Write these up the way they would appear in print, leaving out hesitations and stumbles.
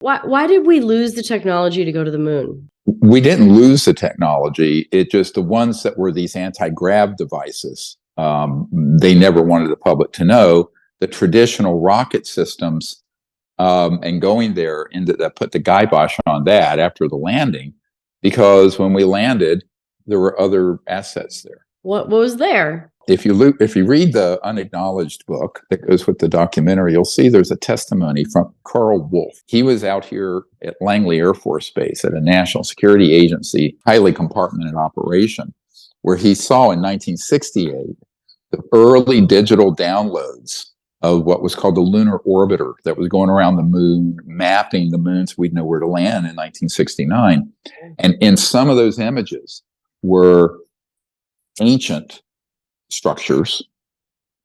Why did we lose the technology to go to the moon? We didn't lose the technology. It just, the ones that were these anti-grav devices, they never wanted the public to know. The traditional rocket systems, and going there, that put the kibosh on that after the landing, because when we landed, there were other assets there. What was there? If you read the unacknowledged book that goes with the documentary, you'll see there's a testimony from Carl Wolf. He was out here at Langley Air Force Base at a national security agency, highly compartmented operation, where he saw in 1968 the early digital downloads of what was called the lunar orbiter that was going around the moon, mapping the moon so we'd know where to land in 1969. And in some of those images were ancient structures,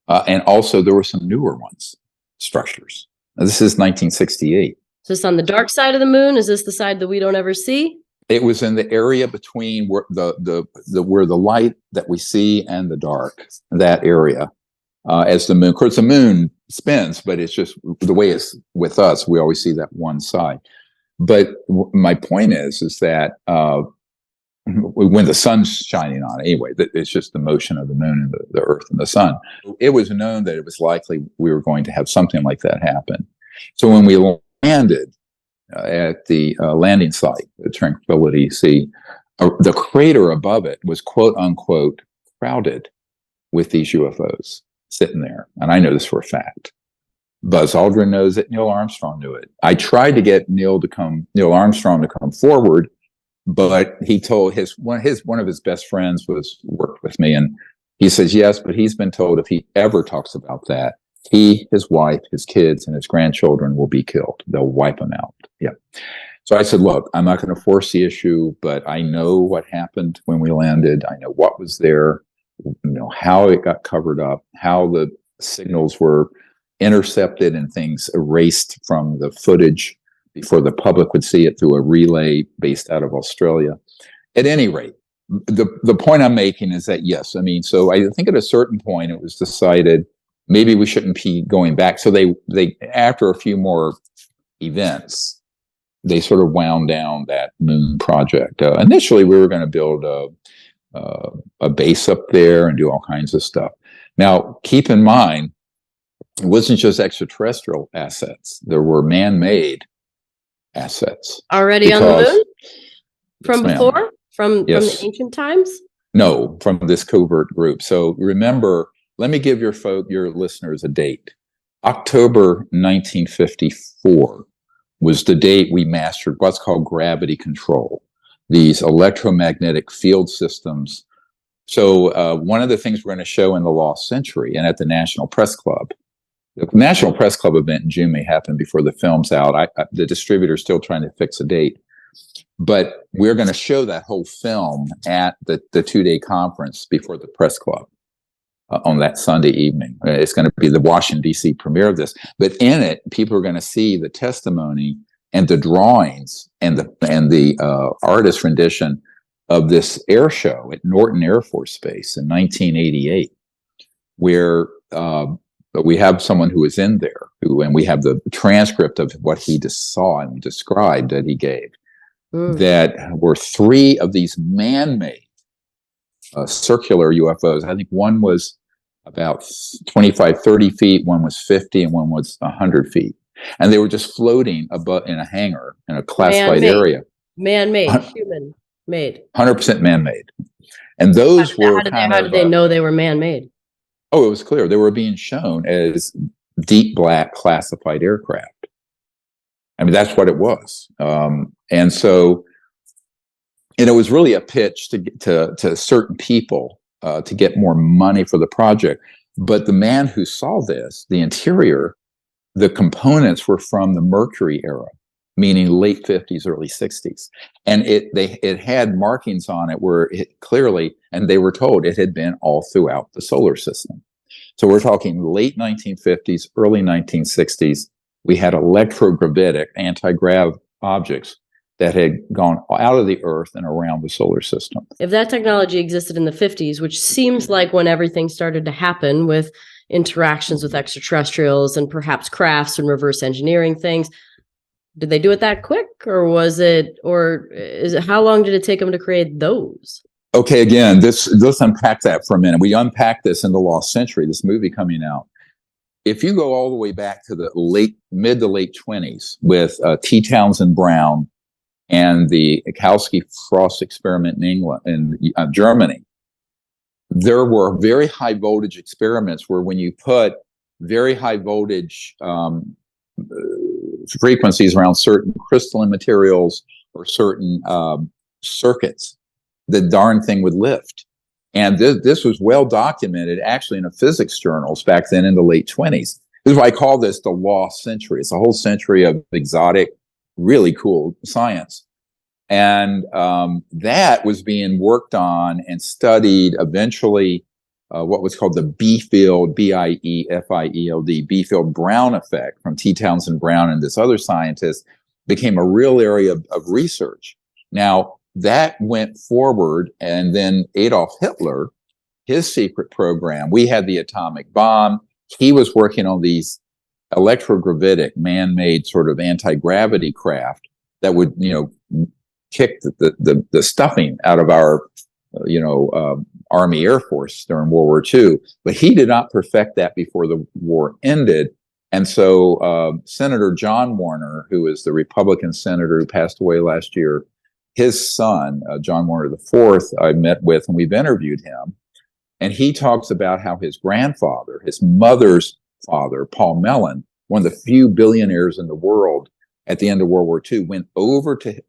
and also there were some newer structures. Now, this is 1968. Is this on the dark side of the moon? Is this the side that we don't ever see? It was in the area between where where the light that we see and the dark, that area, as the moon. Of course, the moon spins, but it's just the way it's with us. We always see that one side. But my point is that when the sun's shining on it, anyway, it's just the motion of the moon and the earth and the sun. It was known that it was likely we were going to have something like that happen. So when we landed at the landing site, the Tranquility Sea, the crater above it was quote unquote crowded with these UFOs sitting there. And I know this for a fact. Buzz Aldrin knows it. Neil Armstrong knew it. I tried to get Neil Armstrong to come forward, but he told one of his best friends worked with me, and he says yes, but he's been told if he ever talks about that, he, his wife, his kids, and his grandchildren will be killed. They'll wipe them out. Yeah. So I said, look, I'm not going to force the issue, but I know what happened when we landed. I know what was there, how it got covered up, how the signals were intercepted and things erased from the footage before the public would see it through a relay based out of Australia. At any rate, the point I'm making is that, yes, so I think at a certain point it was decided maybe we shouldn't be going back. So they after a few more events, they sort of wound down that moon project. Initially, we were going to build a base up there and do all kinds of stuff. Now, keep in mind, it wasn't just extraterrestrial assets. There were man-made assets. Already on the moon? From before? From the ancient times? No, from this covert group. So remember, let me give your listeners a date. October 1954 was the date we mastered what's called gravity control, these electromagnetic field systems. So one of the things we're going to show in the Lost Century and at the National Press Club, the National Press Club event in June may happen before the film's out. The distributor's still trying to fix a date. But we're going to show that whole film at the 2-day conference before the press club on that Sunday evening. It's going to be the Washington, D.C. premiere of this. But in it, people are going to see the testimony and the drawings and the artist rendition of this air show at Norton Air Force Base in 1988, where we have someone who was in there, and we have the transcript of what he just saw and described that he gave. That were 3 of these man-made circular UFOs. I think one was about 25, 30 feet, one was 50, and one was 100 feet. And they were just floating above in a hangar in a classified area. Man-made, human-made. 100% man-made. And those how did they know they were man-made? Oh, it was clear. They were being shown as deep black classified aircraft. That's what it was. And so, it was really a pitch to certain people to get more money for the project. But the man who saw this, the interior, the components were from the Mercury era, meaning late 50s, early 60s. And it had markings on it where it clearly, and they were told it had been all throughout the solar system. So we're talking late 1950s, early 1960s. We had electrogravitic anti-grav objects that had gone out of the Earth and around the solar system. If that technology existed in the 50s, which seems like when everything started to happen with interactions with extraterrestrials and perhaps crafts and reverse engineering things, Did they do it that quick, or how long did it take them to create those? Okay, again, let's unpack that for a minute. We unpack this in The Lost Century, this movie coming out. If you go all the way back to the mid to late 20s with T. Townsend Brown and the Kalski-Frost experiment in England and Germany, there were very high voltage experiments where when you put very high voltage frequencies around certain crystalline materials or certain circuits, the darn thing would lift. And this was well documented actually in the physics journals back then in the late 20s. This is why I call this the lost century. It's a whole century of exotic, really cool science. And that was being worked on and studied eventually, what was called the B-field, B-I-E-F-I-E-L-D, B-field Brown effect from T. Townsend Brown and this other scientist became a real area of research. Now, that went forward, and then Adolf Hitler, his secret program, we had the atomic bomb. He was working on these electrogravitic, man-made sort of anti-gravity craft that would, kick the stuffing out of our, Army Air Force during World War II. But he did not perfect that before the war ended. And so Senator John Warner, who is the Republican senator who passed away last year, his son, John Warner IV, I met with, and we've interviewed him. And he talks about how his grandfather, his mother's father, Paul Mellon, one of the few billionaires in the world at the end of World War II, went over to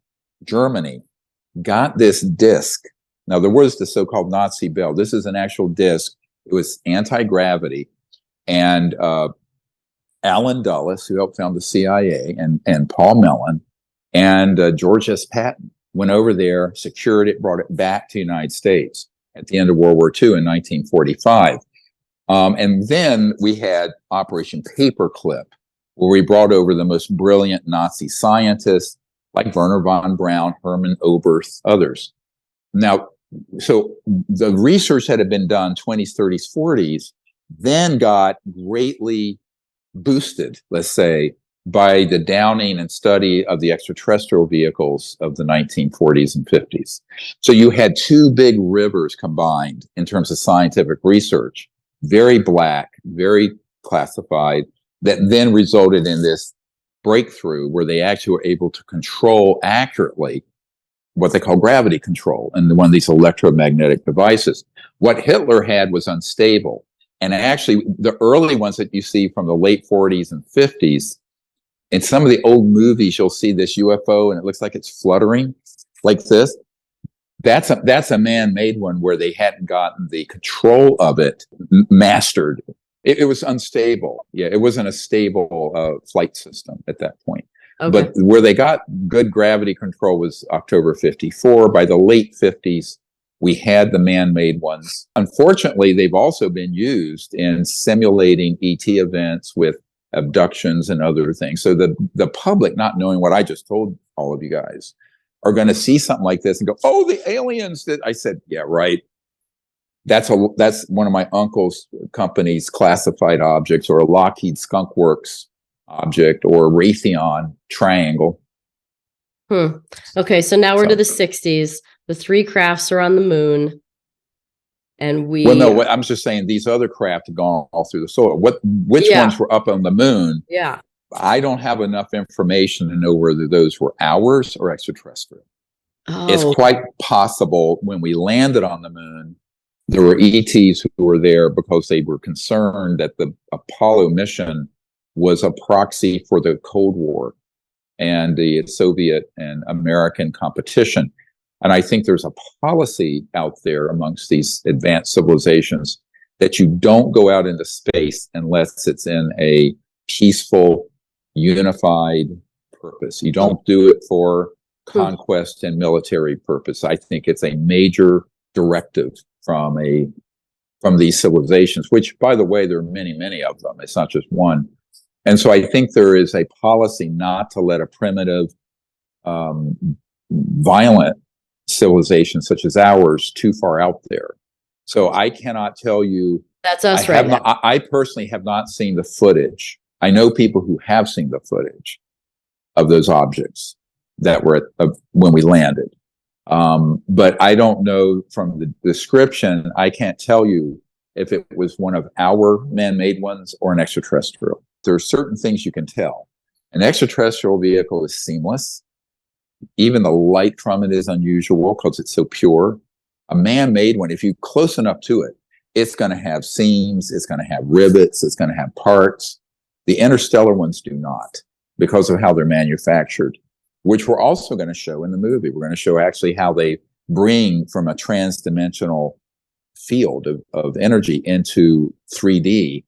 Germany, got this disc. Now, there was the so-called Nazi bell. This is an actual disc. It was anti-gravity. And Allen Dulles, who helped found the CIA, and Paul Mellon, and George S. Patton went over there, secured it, brought it back to the United States at the end of World War II in 1945. And then we had Operation Paperclip, where we brought over the most brilliant Nazi scientists like Werner von Braun, Hermann Oberth, others. Now, so the research that had been done 20s, 30s, 40s then got greatly boosted, let's say, by the downing and study of the extraterrestrial vehicles of the 1940s and 50s. So you had two big rivers combined in terms of scientific research, very black, very classified, that then resulted in this breakthrough where they actually were able to control accurately what they call gravity control and one of these electromagnetic devices. What Hitler had was unstable. And actually, the early ones that you see from the late 40s and 50s, in some of the old movies, you'll see this UFO and it looks like it's fluttering like this. That's a man-made one where they hadn't gotten the control of it mastered. It was unstable. Yeah, it wasn't a stable flight system at that point. Okay. But where they got good gravity control was October 54. By the late 50s, we had the man-made ones. Unfortunately, they've also been used in simulating ET events with abductions and other things. So the public, not knowing what I just told all of you guys, are going to see something like this and go, "Oh, the aliens did." I said, "Yeah, right. That's one of my uncle's company's classified objects, or a Lockheed Skunk Works object, or a Raytheon triangle." Okay, so now we're to the 60s. The three crafts are on the moon, and Well, no, I'm just saying these other craft have gone all through the soil. Which ones were up on the moon? Yeah, I don't have enough information to know whether those were ours or extraterrestrial. Oh. It's quite possible when we landed on the moon, there were ETs who were there because they were concerned that the Apollo mission was a proxy for the Cold War and the Soviet and American competition. And I think there's a policy out there amongst these advanced civilizations that you don't go out into space unless it's in a peaceful, unified purpose. You don't do it for conquest and military purpose. I think it's a major directive from these civilizations, which, by the way, there are many, many of them. It's not just one. And so I think there is a policy not to let a primitive, violent civilization such as ours too far out there. So I cannot tell you. That's us right now. I personally have not seen the footage. I know people who have seen the footage. of those objects that were when we landed. But I don't know from the description, I can't tell you if it was one of our man-made ones or an extraterrestrial. There are certain things you can tell. An extraterrestrial vehicle is seamless. Even the light from it is unusual because it's so pure. A man-made one, if you're close enough to it, it's going to have seams, it's going to have rivets, it's going to have parts. The interstellar ones do not, because of how they're manufactured, which we're also going to show in the movie. We're going to show actually how they bring from a trans-dimensional field of energy into 3D.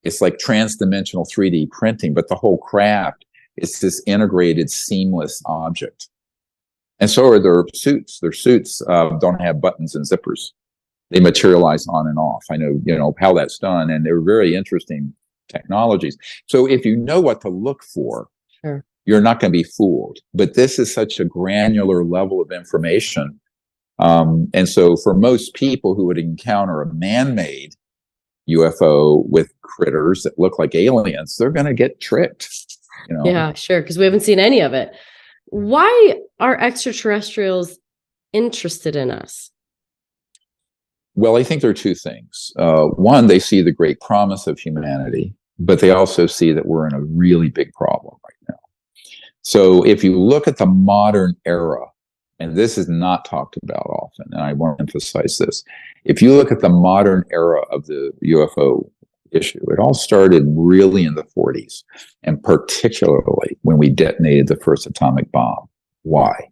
It's like trans-dimensional 3D printing, but the whole craft is this integrated, seamless object. And so are their suits. Their suits don't have buttons and zippers. They materialize on and off. I know, how that's done, and they're very interesting technologies. So if you know what to look for, sure, you're not going to be fooled. But this is such a granular level of information. And so for most people who would encounter a man-made UFO with critters that look like aliens, they're going to get tricked. Yeah, sure, because we haven't seen any of it. Why are extraterrestrials interested in us? Well, I think there are two things. One, they see the great promise of humanity, but they also see that we're in a really big problem right now. So if you look at the modern era, and this is not talked about often, and I want to emphasize this, if you look at the modern era of the UFO issue, it all started really in the 40s, and particularly when we detonated the first atomic bomb. Why?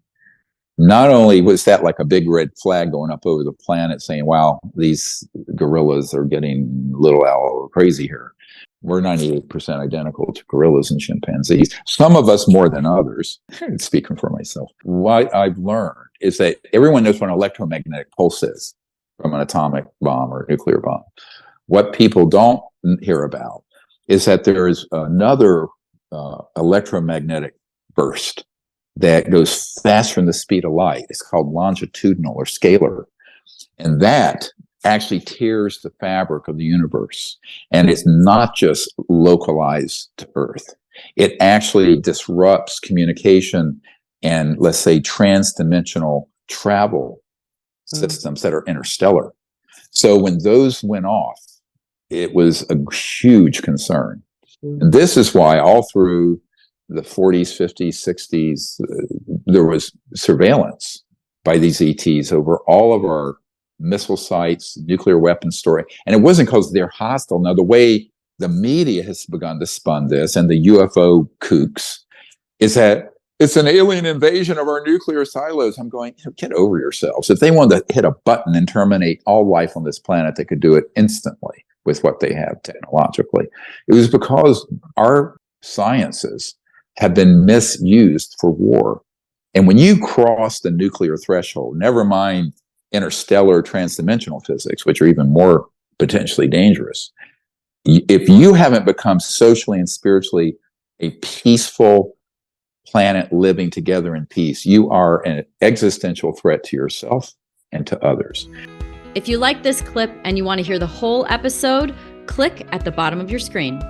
Not only was that like a big red flag going up over the planet saying, wow, these gorillas are getting a little crazy here. We're 98% identical to gorillas and chimpanzees. Some of us more than others. Speaking for myself. What I've learned is that everyone knows what an electromagnetic pulse is from an atomic bomb or nuclear bomb. What people don't hear about is that there is another electromagnetic burst that goes faster than the speed of light. It's called longitudinal or scalar. And that actually tears the fabric of the universe. And it's not just localized to Earth. It actually disrupts communication and, let's say, trans-dimensional travel systems that are interstellar. So when those went off, it was a huge concern. And this is why all through the 40s, 50s, 60s, there was surveillance by these ETs over all of our missile sites, nuclear weapons storage. And it wasn't because they're hostile. Now, the way the media has begun to spun this, and the UFO kooks, is that it's an alien invasion of our nuclear silos. I'm going, get over yourselves. If they wanted to hit a button and terminate all life on this planet, they could do it instantly with what they have technologically. It was because our sciences have been misused for war. And when you cross the nuclear threshold, never mind interstellar transdimensional physics, which are even more potentially dangerous, if you haven't become socially and spiritually a peaceful planet living together in peace, you are an existential threat to yourself and to others. If you like this clip and you want to hear the whole episode, click at the bottom of your screen.